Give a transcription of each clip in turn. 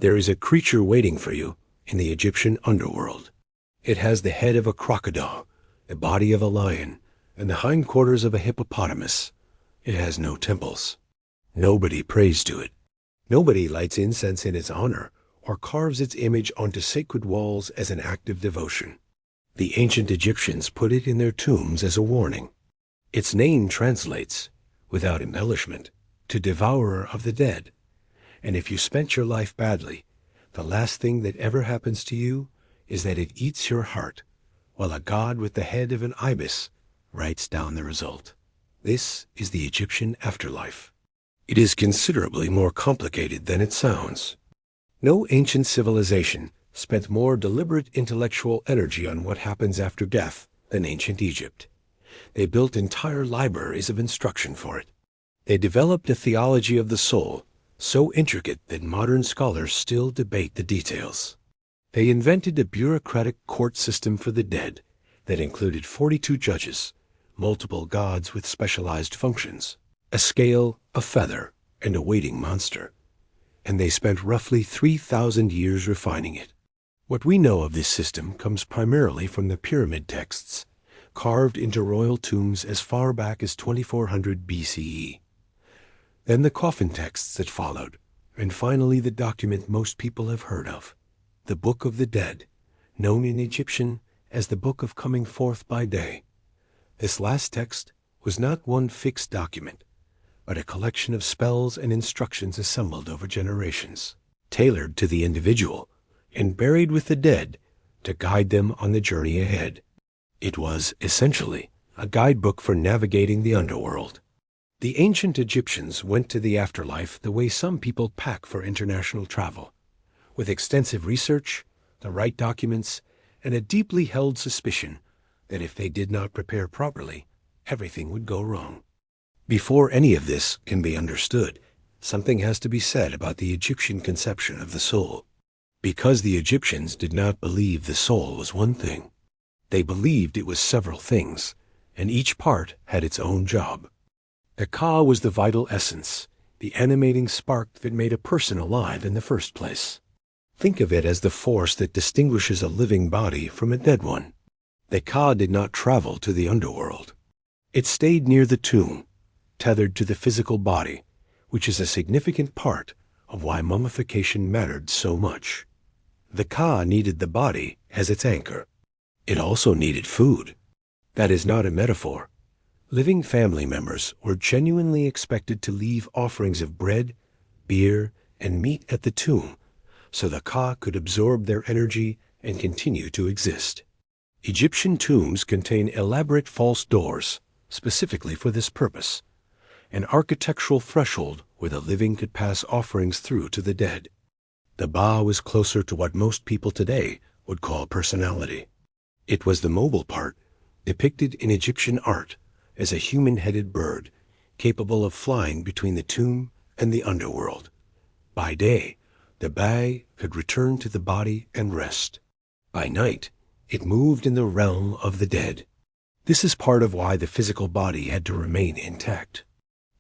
There is a creature waiting for you in the Egyptian underworld. It has the head of a crocodile, the body of a lion, and the hindquarters of a hippopotamus. It has no temples. Nobody prays to it. Nobody lights incense in its honor or carves its image onto sacred walls as an act of devotion. The ancient Egyptians put it in their tombs as a warning. Its name translates, without embellishment, to devourer of the dead. And if you spent your life badly, the last thing that ever happens to you is that it eats your heart, while a god with the head of an ibis writes down the result. This is the Egyptian afterlife. It is considerably more complicated than it sounds. No ancient civilization spent more deliberate intellectual energy on what happens after death than ancient Egypt. They built entire libraries of instruction for it. They developed a theology of the soul so intricate that modern scholars still debate the details. They invented a bureaucratic court system for the dead that included 42 judges, multiple gods with specialized functions, a scale, a feather, and a waiting monster. And they spent roughly 3,000 years refining it. What we know of this system comes primarily from the pyramid texts, carved into royal tombs as far back as 2400 BCE. Then the coffin texts that followed, and finally the document most people have heard of, the Book of the Dead, known in Egyptian as the Book of Coming Forth by Day. This last text was not one fixed document, but a collection of spells and instructions assembled over generations, tailored to the individual, and buried with the dead to guide them on the journey ahead. It was, essentially, a guidebook for navigating the underworld. The ancient Egyptians went to the afterlife the way some people pack for international travel, with extensive research, the right documents, and a deeply held suspicion that if they did not prepare properly, everything would go wrong. Before any of this can be understood, something has to be said about the Egyptian conception of the soul. Because the Egyptians did not believe the soul was one thing. They believed it was several things, and each part had its own job. The Ka was the vital essence, the animating spark that made a person alive in the first place. Think of it as the force that distinguishes a living body from a dead one. The Ka did not travel to the underworld. It stayed near the tomb, tethered to the physical body, which is a significant part of why mummification mattered so much. The Ka needed the body as its anchor. It also needed food. That is not a metaphor. Living family members were genuinely expected to leave offerings of bread, beer, and meat at the tomb, so the Ka could absorb their energy and continue to exist. Egyptian tombs contain elaborate false doors, specifically for this purpose, an architectural threshold where the living could pass offerings through to the dead. The Ba was closer to what most people today would call personality. It was the mobile part, depicted in Egyptian art as a human-headed bird, capable of flying between the tomb and the underworld. By day, the Ba could return to the body and rest. By night, it moved in the realm of the dead. This is part of why the physical body had to remain intact.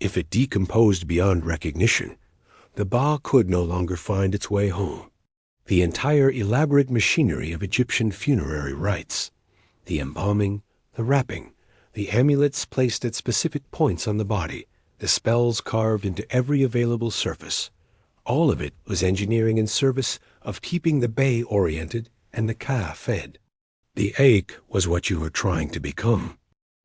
If it decomposed beyond recognition, the Ba could no longer find its way home. The entire elaborate machinery of Egyptian funerary rites, the embalming, the wrapping, the amulets placed at specific points on the body, the spells carved into every available surface, all of it was engineering in service of keeping the Ba oriented and the Ka fed. The ache was what you were trying to become.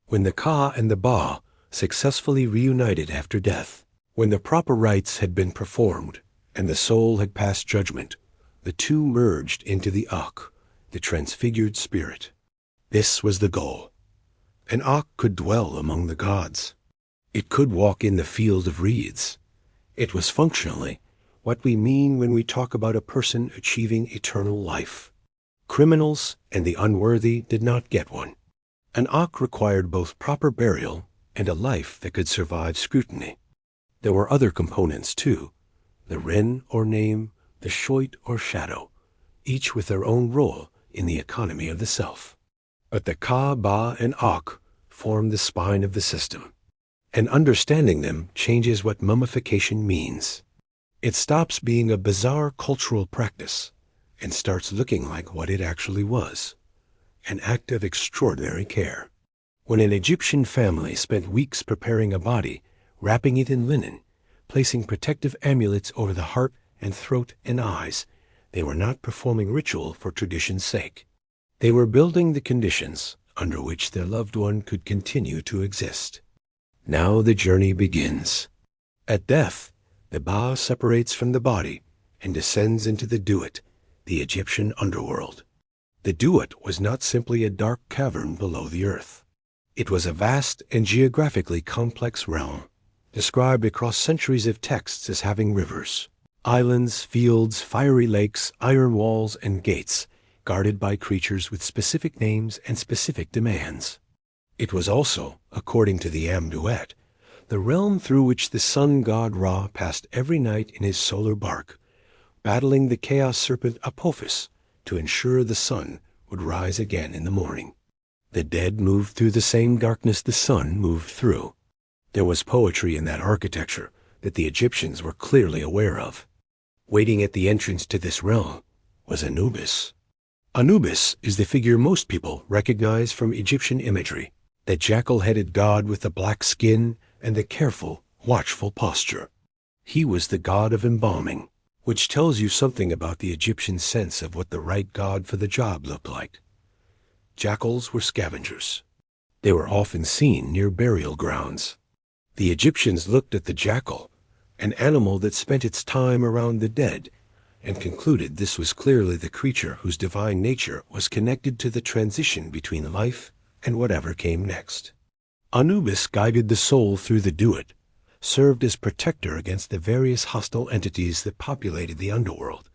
When the Ka and the Ba successfully reunited after death, when the proper rites had been performed and the soul had passed judgment, the two merged into the Ak, the transfigured spirit. This was the goal. An Ak could dwell among the gods. It could walk in the field of reeds. It was functionally what we mean when we talk about a person achieving eternal life. Criminals and the unworthy did not get one. An Ak required both proper burial and a life that could survive scrutiny. There were other components too, the Ren or name, the Shoit or shadow, each with their own role in the economy of the self. But the Ka, Ba, and Ak form the spine of the system, and understanding them changes what mummification means. It stops being a bizarre cultural practice and starts looking like what it actually was, an act of extraordinary care. When an Egyptian family spent weeks preparing a body, wrapping it in linen, placing protective amulets over the heart and throat and eyes, they were not performing ritual for tradition's sake. They were building the conditions under which their loved one could continue to exist. Now the journey begins. At death, the Ba separates from the body and descends into the Duat, the Egyptian underworld. The Duat was not simply a dark cavern below the earth. It was a vast and geographically complex realm, described across centuries of texts as having rivers, islands, fields, fiery lakes, iron walls, and gates, guarded by creatures with specific names and specific demands. It was also, according to the Amduat, the realm through which the sun god Ra passed every night in his solar bark, battling the chaos serpent Apophis to ensure the sun would rise again in the morning. The dead moved through the same darkness the sun moved through. There was poetry in that architecture that the Egyptians were clearly aware of. Waiting at the entrance to this realm was Anubis. Anubis is the figure most people recognize from Egyptian imagery, the jackal-headed god with the black skin and the careful, watchful posture. He was the god of embalming, which tells you something about the Egyptian sense of what the right god for the job looked like. Jackals were scavengers. They were often seen near burial grounds. The Egyptians looked at the jackal, an animal that spent its time around the dead, and concluded this was clearly the creature whose divine nature was connected to the transition between life and whatever came next. Anubis guided the soul through the Duat, served as protector against the various hostile entities that populated the underworld,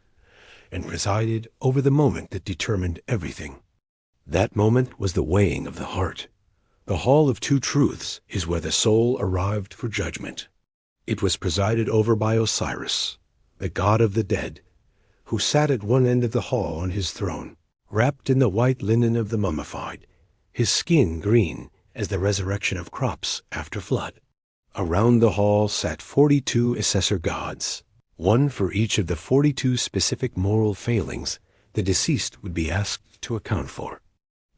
and presided over the moment that determined everything. That moment was the weighing of the heart. The Hall of Two Truths is where the soul arrived for judgment. It was presided over by Osiris, the god of the dead, who sat at one end of the hall on his throne, wrapped in the white linen of the mummified, his skin green as the resurrection of crops after flood. Around the hall sat 42 assessor gods, one for each of the 42 specific moral failings the deceased would be asked to account for.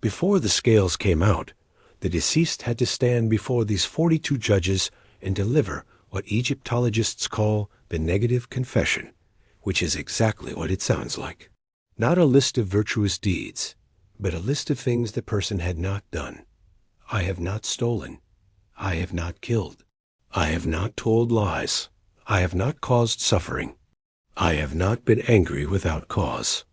Before the scales came out, the deceased had to stand before these 42 judges and deliver what Egyptologists call the negative confession, which is exactly what it sounds like. Not a list of virtuous deeds, but a list of things the person had not done. I have not stolen. I have not killed. I have not told lies. I have not caused suffering. I have not been angry without cause.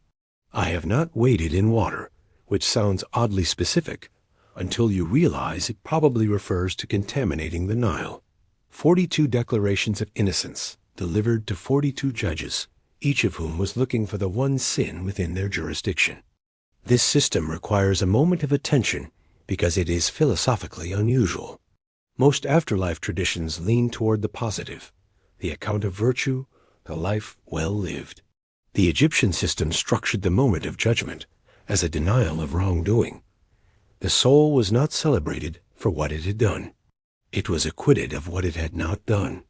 I have not waded in water, which sounds oddly specific, until you realize it probably refers to contaminating the Nile. 42 declarations of innocence delivered to 42 judges, each of whom was looking for the one sin within their jurisdiction. This system requires a moment of attention because it is philosophically unusual. Most afterlife traditions lean toward the positive, the account of virtue, the life well lived. The Egyptian system structured the moment of judgment as a denial of wrongdoing. The soul was not celebrated for what it had done. It was acquitted of what it had not done.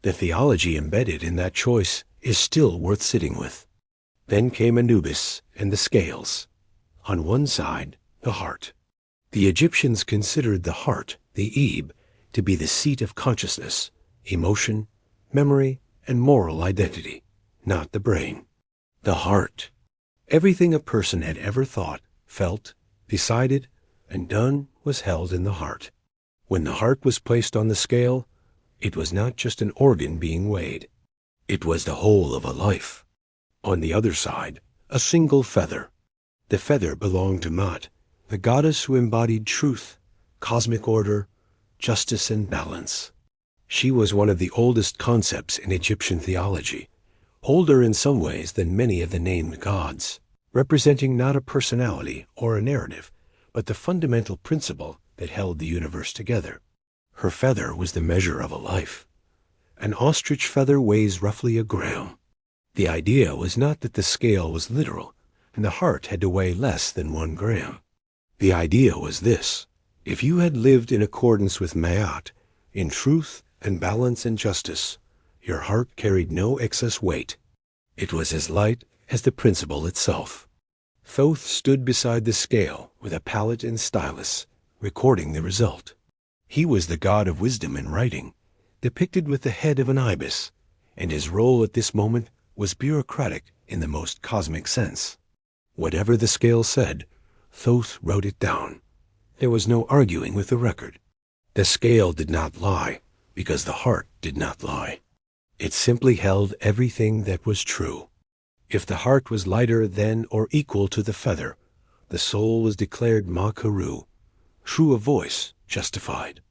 The theology embedded in that choice is still worth sitting with. Then came Anubis and the scales. On one side, the heart. The Egyptians considered the heart, the Eb, to be the seat of consciousness, emotion, memory, and moral identity, not the brain. The heart. Everything a person had ever thought, felt, decided, and done was held in the heart. When the heart was placed on the scale, it was not just an organ being weighed. It was the whole of a life. On the other side, a single feather. The feather belonged to Maat, the goddess who embodied truth, cosmic order, justice, and balance. She was one of the oldest concepts in Egyptian theology, older in some ways than many of the named gods, representing not a personality or a narrative, but the fundamental principle that held the universe together. Her feather was the measure of a life. An ostrich feather weighs roughly a gram. The idea was not that the scale was literal, and the heart had to weigh less than 1 gram. The idea was this: if you had lived in accordance with Ma'at, in truth and balance and justice, Your heart carried no excess weight. It was as light as the principle itself. Thoth stood beside the scale with a palette and stylus, recording the result. He was the god of wisdom in writing, depicted with the head of an ibis, and his role at this moment was bureaucratic in the most cosmic sense. Whatever the scale said, Thoth wrote it down. There was no arguing with the record. The scale did not lie, because the heart did not lie. It simply held everything that was true. If the heart was lighter than or equal to the feather, the soul was declared Ma-Karu, true of voice, justified.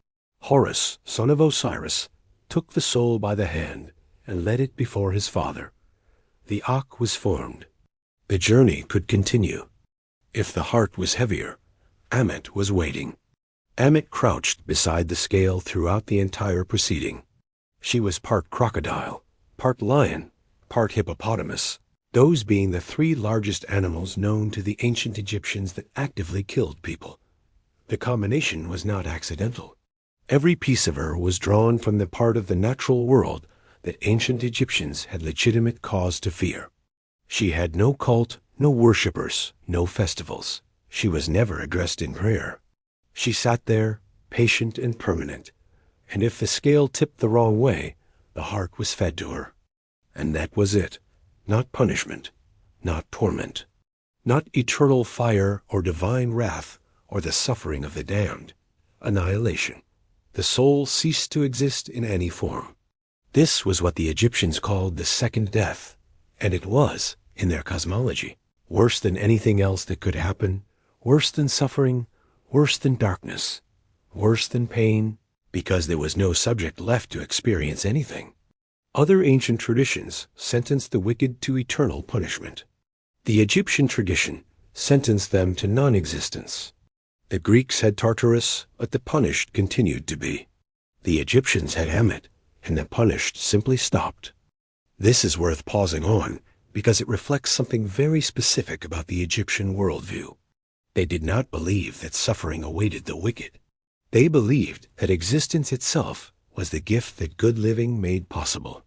Horus, son of Osiris, took the soul by the hand and led it before his father. The Ak was formed. The journey could continue. If the heart was heavier, Ammit was waiting. Ammit crouched beside the scale throughout the entire proceeding. She was part crocodile, part lion, part hippopotamus, those being the three largest animals known to the ancient Egyptians that actively killed people. The combination was not accidental. Every piece of her was drawn from the part of the natural world that ancient Egyptians had legitimate cause to fear. She had no cult, no worshippers, no festivals. She was never addressed in prayer. She sat there, patient and permanent, and if the scale tipped the wrong way, the heart was fed to her. And that was it. Not punishment, not torment, not eternal fire or divine wrath or the suffering of the damned. Annihilation. The soul ceased to exist in any form. This was what the Egyptians called the second death, and it was, in their cosmology, worse than anything else that could happen, worse than suffering, worse than darkness, worse than pain, because there was no subject left to experience anything. Other ancient traditions sentenced the wicked to eternal punishment. The Egyptian tradition sentenced them to non-existence. The Greeks had Tartarus, but the punished continued to be. The Egyptians had Ammit, and the punished simply stopped. This is worth pausing on, because it reflects something very specific about the Egyptian worldview. They did not believe that suffering awaited the wicked. They believed that existence itself was the gift that good living made possible.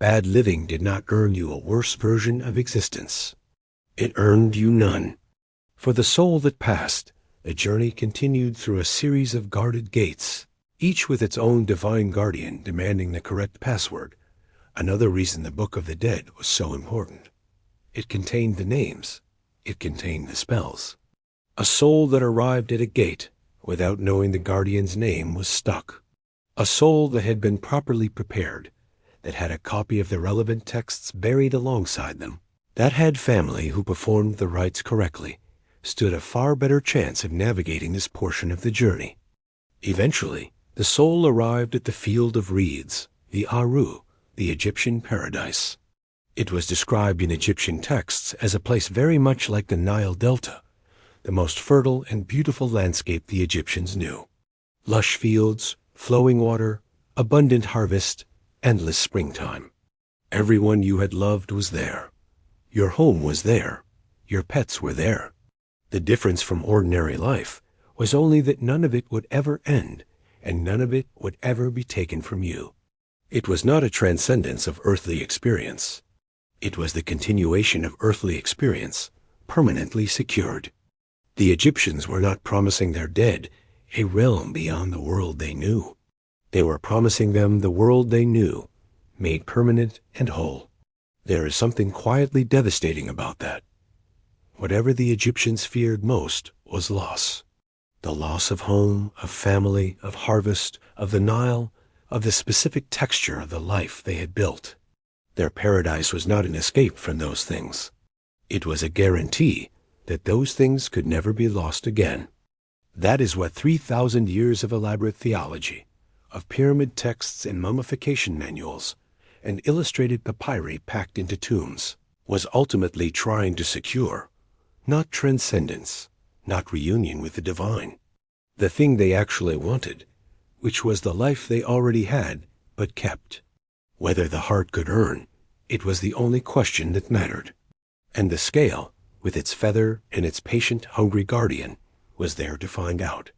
Bad living did not earn you a worse version of existence. It earned you none. For the soul that passed, the journey continued through a series of guarded gates, each with its own divine guardian demanding the correct password. Another reason the Book of the Dead was so important. It contained the names. It contained the spells. A soul that arrived at a gate without knowing the guardian's name was stuck. A soul that had been properly prepared, that had a copy of the relevant texts buried alongside them, that had family who performed the rites correctly, stood a far better chance of navigating this portion of the journey. Eventually, the soul arrived at the field of reeds, the Aru, the Egyptian paradise. It was described in Egyptian texts as a place very much like the Nile Delta, the most fertile and beautiful landscape the Egyptians knew. Lush fields, flowing water, abundant harvest, endless springtime. Everyone you had loved was there. Your home was there. Your pets were there. The difference from ordinary life was only that none of it would ever end, and none of it would ever be taken from you. It was not a transcendence of earthly experience. It was the continuation of earthly experience, permanently secured. The Egyptians were not promising their dead a realm beyond the world they knew. They were promising them the world they knew, made permanent and whole. There is something quietly devastating about that. Whatever the Egyptians feared most was loss. The loss of home, of family, of harvest, of the Nile, of the specific texture of the life they had built. Their paradise was not an escape from those things. It was a guarantee that those things could never be lost again. That is what 3,000 years of elaborate theology, of pyramid texts and mummification manuals, and illustrated papyri packed into tombs, was ultimately trying to secure. Not transcendence, not reunion with the divine. The thing they actually wanted, which was the life they already had, but kept. Whether the heart could earn, it was the only question that mattered. And the scale, with its feather and its patient, hungry guardian, was there to find out.